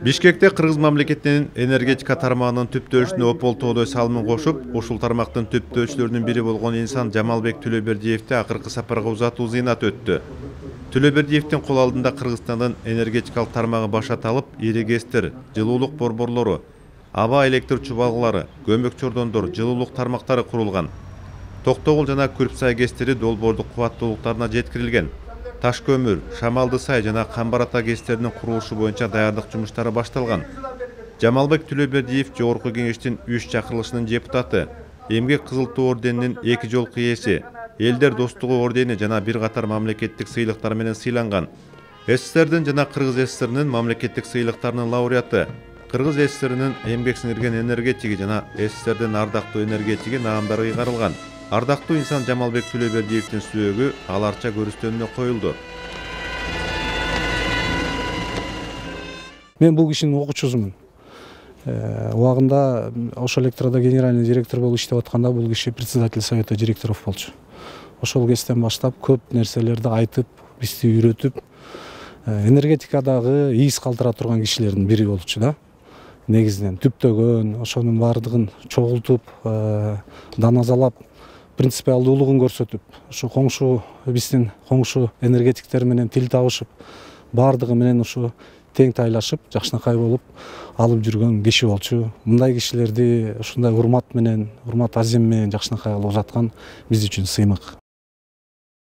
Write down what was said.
Бишкекте Кыргыз мамлекетинин энергетика тармагынын түптөлүшүнө ополтоодой салымын кошуп, ушул тармактын түптөөчүлөрүнүн бири болгон инсан Жамалбек Төлөбердиевди акыркы сапарга узатуу зыйнат өттү. Төлөбердиевдин кол алдында Кыргызстандын энергетикалык тармагы башат алып, ири ГЭСтер, жылуулук борборлору, аба электр чубалгылары, көмөк чордондор, жылуулук тармактары курулган. Токтогул жана Күрпсай ГЭСтери долбоордук кубаттуулуктарына жеткирилген. Таш көмүр, Шамалды сай жана Камбар-Ата ГЭСтеринин курулушу боюнча даярдык жумуштары башталган. Жамалбек Төлөбердиев Жогорку кеңештин 3 чакырылышынын депутаты, Эмгек Кызыл Туу орденинин 2 жолку ээси, Элдер достугу ордени жана бир катар мамлекеттик сыйлыктар менен сыйланган. СССРдин жана Кыргыз СССРинин мамлекеттик сыйлыктарынын лауреаты, Кыргыз СССРинин эмгек сиңирген энергетиги жана СССРдин ардактуу энергетиги наамдары ыйгарылган. Ардактуу инсан Жамалбек Төлөбердиевдин сүйөгү аларча көрүстөнүнө коюлду. Мен бул кишинин окуучусумун. Убагында ошол электрода генеральный директор болуп иштеп атканда бул киши председатель совета директоров болчу. Ошол кезден баштап көп нерселерди айтып, бизди үйрөтүп, энергетикадагы из калтыра турган кишилердин бири болчу да. Негизинен түптөгөн, ошонун баардыгын чогултуп, даназалап, принципиалдуулугун көрсөтүп, ушу коңшу биздин коңшу энергетиктер менен тил табышып, баардыгы менен ушу тең тайлашып, жакшынакай болуп алып жүргөн киши болчу. Мындай кишилерди ушундай урмат азем менен жакшынакай кылып узаткан биз үчүн сыймык.